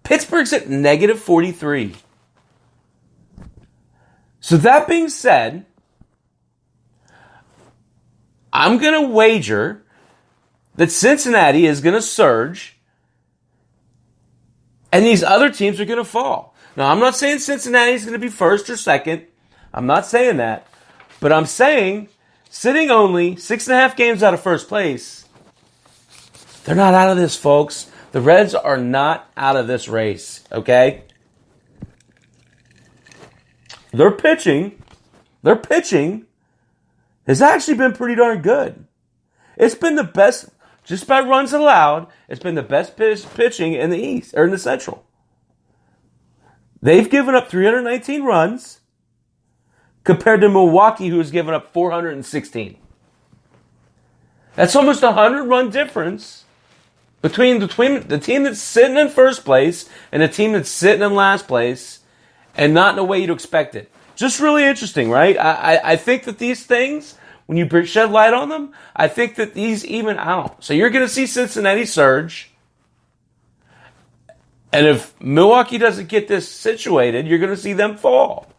Pittsburgh's at negative 43. So that being said, I'm going to wager that Cincinnati is going to surge and these other teams are going to fall. Now, I'm not saying Cincinnati is going to be first or second. I'm not saying that. But I'm saying, sitting only 6.5 games out of first place, they're not out of this, folks. The Reds are not out of this race, okay? Their pitching has actually been pretty darn good. It's been the best, just by runs allowed, it's been the best pitching in the East, or in the Central. They've given up 319 runs compared to Milwaukee, who has given up 416. That's almost a 100-run difference between the team that's sitting in first place and the team that's sitting in last place, and not in the way you'd expect it. Just really interesting, right? I think that these things, when you shed light on them, I think that these even out. So you're going to see Cincinnati surge. And if Milwaukee doesn't get this situated, you're going to see them fall.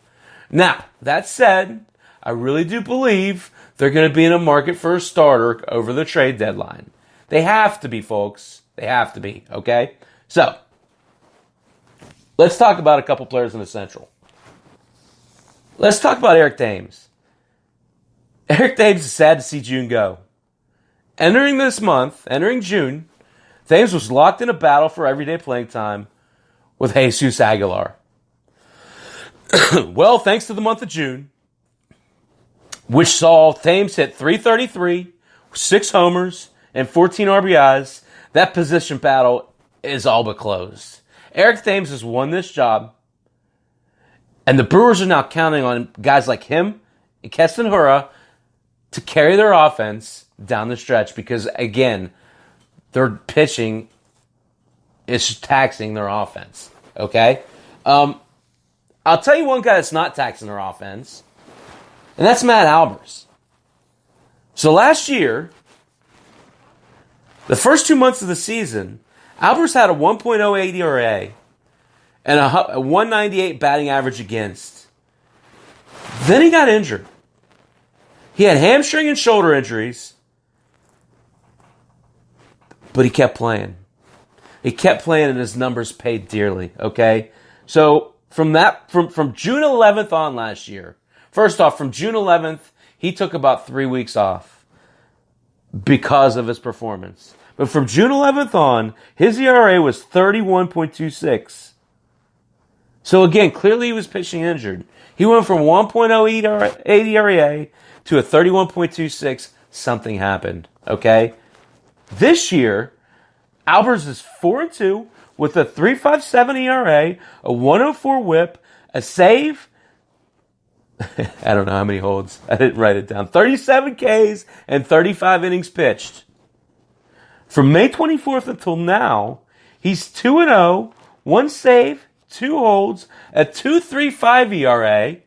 Now, that said, I really do believe they're going to be in a market for a starter over the trade deadline. They have to be, folks. They have to be, okay? So, let's talk about a couple players in the Central. Let's talk about Eric Thames. Eric Thames is sad to see June go. Entering June, Thames was locked in a battle for everyday playing time with Jesus Aguilar. Well, thanks to the month of June, which saw Thames hit .333, 6 homers, and 14 RBIs, that position battle is all but closed. Eric Thames has won this job, and the Brewers are now counting on guys like him and Keston Hiura to carry their offense down the stretch because, again, their pitching is taxing their offense. Okay? I'll tell you one guy that's not taxing their offense, and that's Matt Albers. So last year, the first 2 months of the season, Albers had a 1.08 ERA and a 198 batting average against. Then he got injured. He had hamstring and shoulder injuries, but he kept playing. He kept playing, and his numbers paid dearly. Okay, so from June 11th on last year, first off, from June 11th, he took about 3 weeks off because of his performance. But from June 11th on, his ERA was 31.26. So again, clearly he was pitching injured. He went from 1.08 ERA to a 31.26. Something happened, okay? This year, Albers is 4-2 with a 3.57 ERA, a 104 whip, a save. I don't know how many holds. I didn't write it down. 37 Ks and 35 innings pitched. From May 24th until now, he's 2-0, 1 save, 2 holds, a 2.35 ERA,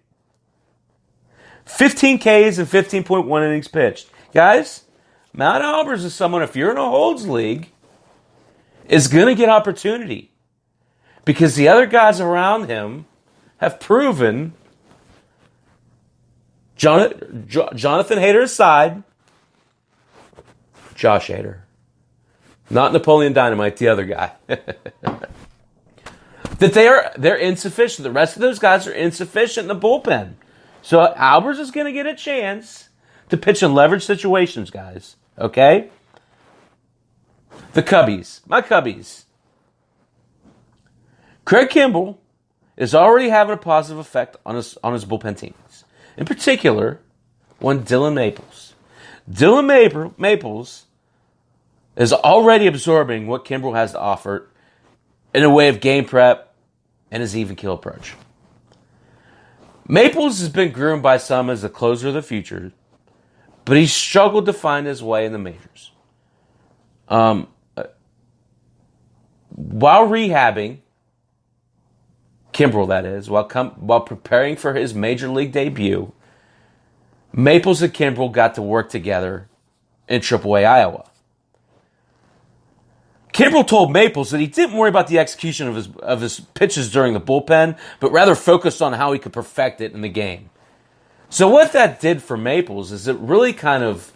15 Ks and 15.1 innings pitched. Guys, Matt Albers is someone, if you're in a holds league, is going to get opportunity. Because the other guys around him have proven, Jonathan Hader aside, Josh Hader. Not Napoleon Dynamite, the other guy. That they're insufficient. The rest of those guys are insufficient in the bullpen. So Albers is going to get a chance to pitch in leverage situations, guys. Okay? The Cubbies. My Cubbies. Craig Kimbrell is already having a positive effect on his bullpen teammates. In particular, one Dylan Maples. Dylan Maples is already absorbing what Kimbrell has to offer in a way of game prep and his even kill approach. Maples has been groomed by some as the closer of the future, but he's struggled to find his way in the majors. While rehabbing, Kimbrell that is, while preparing for his major league debut, Maples and Kimbrell got to work together in AAA Iowa. Kimbrel told Maples that he didn't worry about the execution of his pitches during the bullpen, but rather focused on how he could perfect it in the game. So what that did for Maples is it really kind of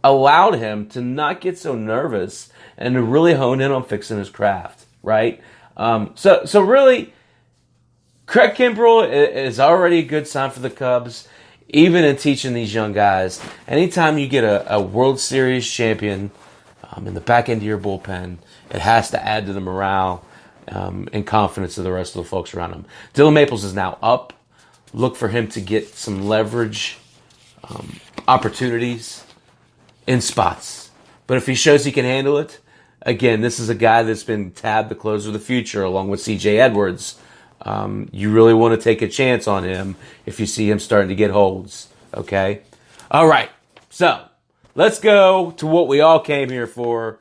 allowed him to not get so nervous and to really hone in on fixing his craft, right? So really, Craig Kimbrel is already a good sign for the Cubs, even in teaching these young guys. Anytime you get a World Series champion in the back end of your bullpen, it has to add to the morale and confidence of the rest of the folks around him. Dylan Maples is now up. Look for him to get some leverage opportunities in spots. But if he shows he can handle it, again, this is a guy that's been tabbed the closer of the future along with C.J. Edwards. You really want to take a chance on him if you see him starting to get holds. Okay? All right. So, let's go to what we all came here for.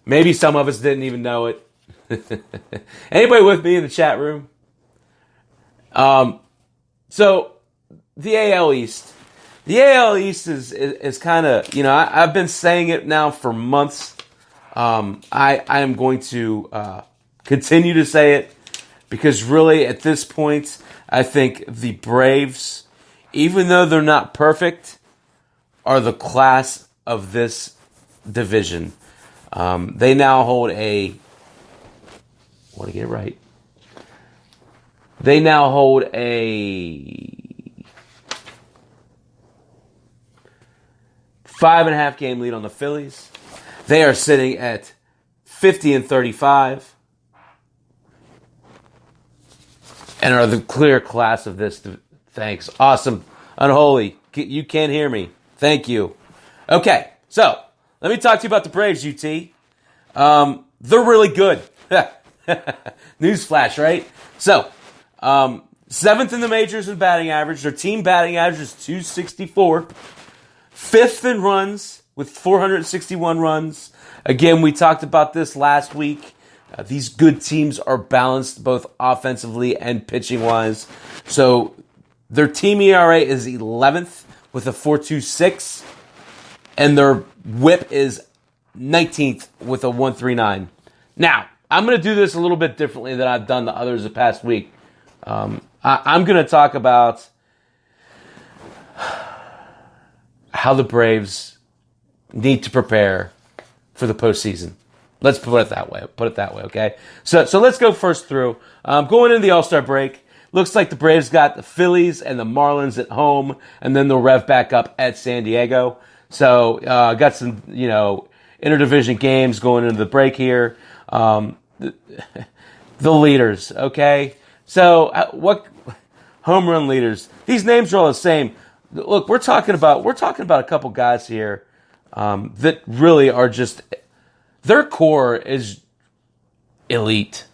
Maybe some of us didn't even know it. Anybody with me in the chat room? So, the AL East. The AL East is kind of, I've been saying it now for months. I am going to continue to say it because really at this point, I think the Braves, even though they're not perfect, are the class of this division. They now hold They now hold a 5.5 game lead on the Phillies. They are sitting at 50-35 and are the clear class of this. Thanks. Awesome. Unholy. You can't hear me. Thank you. Okay, so let me talk to you about the Braves, UT. They're really good. Newsflash, right? So, 7th in the majors in batting average. Their team batting average is .264. 5th in runs with 461 runs. Again, we talked about this last week. These good teams are balanced both offensively and pitching-wise. So their team ERA is 11th with a 4.26, and their WHIP is 19th with a 1.39. Now, I'm going to do this a little bit differently than I've done the others the past week. I'm going to talk about how the Braves need to prepare for the postseason. Let's put it that way. Okay? So let's go first through. Going into the All-Star break, looks like the Braves got the Phillies and the Marlins at home, and then they'll rev back up at San Diego. So got some, interdivision games going into the break here. The leaders, okay? So what home run leaders? These names are all the same. Look, we're talking about a couple guys here that really are just, their core is elite.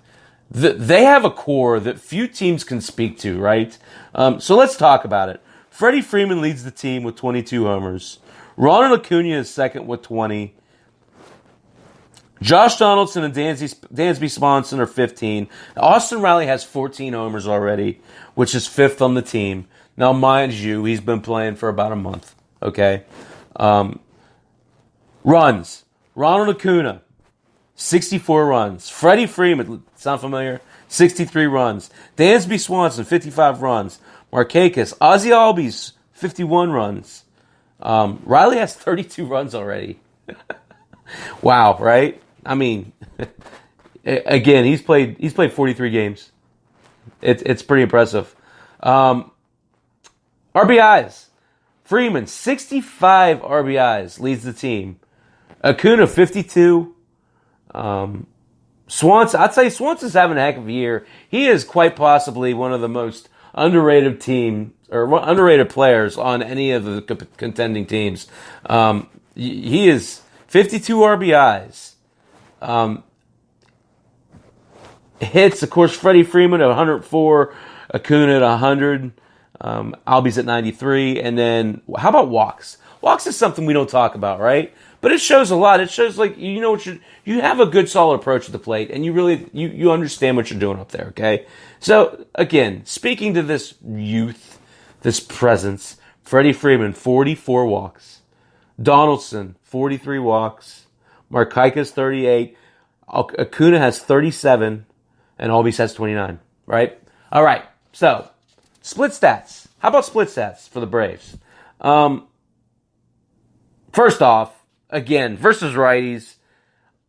They have a core that few teams can speak to, right? So let's talk about it. Freddie Freeman leads the team with 22 homers. Ronald Acuna is second with 20. Josh Donaldson and Dansby Swanson are 15. Austin Riley has 14 homers already, which is 5th on the team. Now, mind you, he's been playing for about a month, okay? Runs. Ronald Acuna, 64 runs. Freddie Freeman, sound familiar? 63 runs. Dansby Swanson, 55 runs. Markakis, Ozzie Albies, 51 runs. Riley has 32 runs already. Wow, right? I mean, again, he's played 43 games. It's pretty impressive. RBIs. Freeman, 65 RBIs, leads the team. Acuna, 52. Swanson, I'd say Swanson's having a heck of a year. He is quite possibly one of the most underrated players on any of the contending teams. He is 52 RBIs. Hits, of course, Freddie Freeman at 104, Acuna at 100. Albies at 93, and then how about walks? Walks is something we don't talk about, right? But it shows a lot. It shows like you have a good solid approach to the plate, and you understand what you're doing up there. Okay, so again, speaking to this youth, this presence, Freddie Freeman 44 walks, Donaldson 43 walks, Markakis 38. Acuna has 37, and Albies has 29. Right? All right. So, split stats. How about split stats for the Braves? First off, again, versus righties,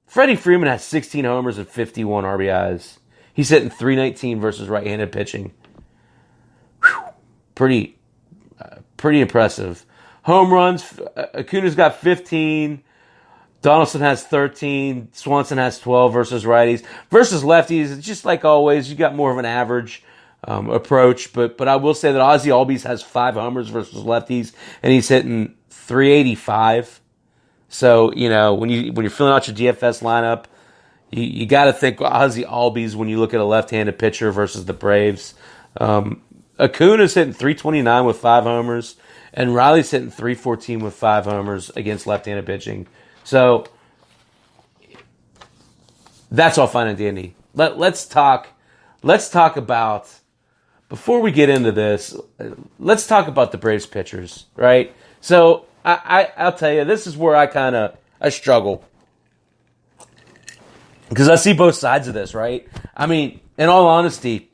Freddie Freeman has 16 homers and 51 RBIs. He's hitting .319 versus right-handed pitching. Whew. Pretty impressive. Home runs, Acuna's got 15. Donaldson has 13. Swanson has 12 versus righties. Versus lefties, just like always, you got more of an average approach. But I will say that Ozzie Albies has 5 homers versus lefties, and he's hitting .385. So, when you're filling out your DFS lineup, you got to think Ozzie Albies when you look at a left-handed pitcher versus the Braves. Acuna's hitting .329 with 5 homers, and Riley's hitting .314 with 5 homers against left-handed pitching. So that's all fine and dandy. Let's talk about, before we get into this, let's talk about the Braves pitchers, right? So I'll tell you, this is where I struggle. Because I see both sides of this, right? I mean, in all honesty,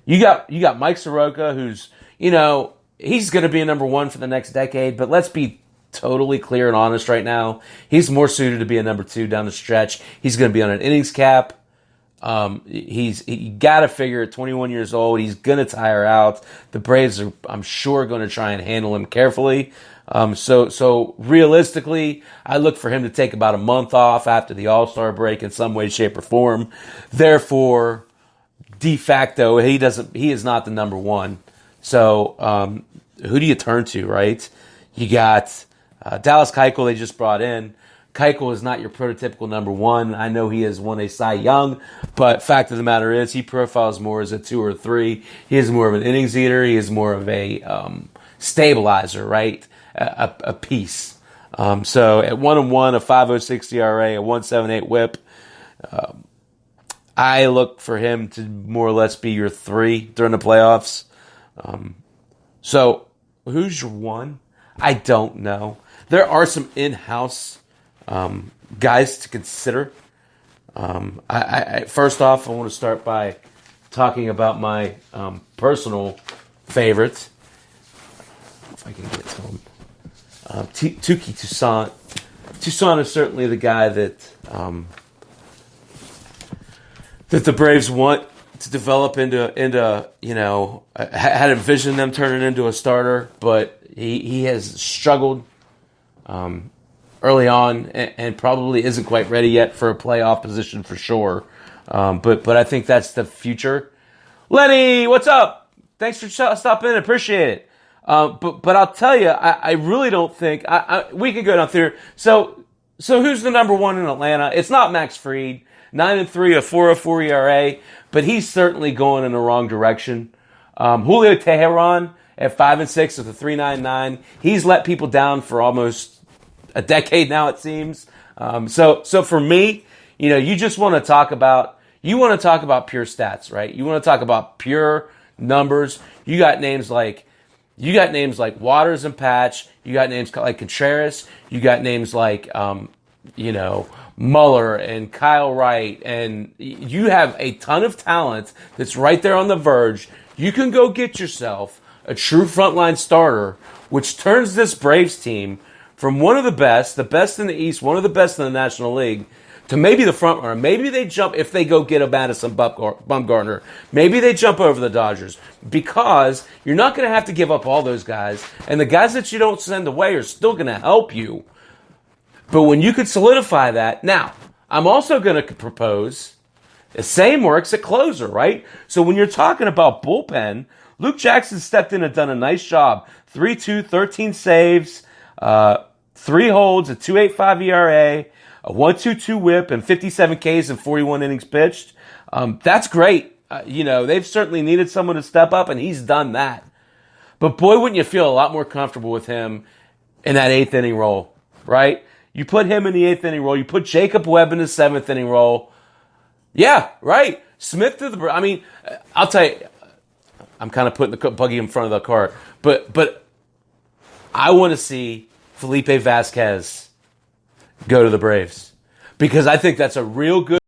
you got Mike Soroka, who's, he's going to be a number 1 for the next decade, but let's be totally clear and honest right now. He's more suited to be a number 2 down the stretch. He's going to be on an innings cap. He got to figure at 21 years old, he's going to tire out. The Braves are, I'm sure, going to try and handle him carefully. So realistically, I look for him to take about a month off after the All-Star break in some way, shape, or form. Therefore, de facto, he is not the number 1. So, who do you turn to, right? You got Dallas Keuchel they just brought in. Keuchel is not your prototypical number 1. I know he has won a Cy Young, but fact of the matter is he profiles more as a 2 or 3. He is more of an innings eater. He is more of a stabilizer, right? A piece. So at 1-1, a 5.06 ERA, a 1.78 WHIP, I look for him to more or less be your 3 during the playoffs. So who's your 1? I don't know. There are some in-house guys to consider. I first off, I want to start by talking about my personal favorites. If I can get to him. Touki Toussaint. Toussaint is certainly the guy that the Braves want to develop into had envisioned them turning into a starter, but he has struggled early on and probably isn't quite ready yet for a playoff position for sure. But I think that's the future. Lenny, what's up? Thanks for stopping in. Appreciate it. But I'll tell you, I really don't think we can go down through. So who's the number 1 in Atlanta? It's not Max Fried, 9-3, a 4.04 ERA, but he's certainly going in the wrong direction. Julio Teheran at 5-6 with a 3.99. He's let people down for almost a decade now, it seems. So for me, you just want to talk about pure stats, right? You want to talk about pure numbers. You got names like Waters and Patch. You got names like Contreras. You got names like, Muller and Kyle Wright. And you have a ton of talent that's right there on the verge. You can go get yourself a true frontline starter, which turns this Braves team from one of the best in the East, one of the best in the National League, to maybe the front runner. Maybe they jump, if they go get a Madison Bumgarner, maybe they jump over the Dodgers, because you're not going to have to give up all those guys, and the guys that you don't send away are still going to help you. But when you could solidify that, now, I'm also going to propose the same works at closer, right? So when you're talking about bullpen, Luke Jackson stepped in and done a nice job. 3.2, 13 saves, 3 holds, a 2.85 ERA, a 1.22 WHIP, and 57 Ks and 41 innings pitched. That's great. They've certainly needed someone to step up, and he's done that. But boy, wouldn't you feel a lot more comfortable with him in that 8th inning role, right? You put him in the 8th inning role. You put Jacob Webb in the 7th inning role. Yeah, right. Smith to the... I mean, I'll tell you, I'm kind of putting the buggy in front of the cart, but I want to see Felipe Vasquez go to the Braves. Because I think that's a real good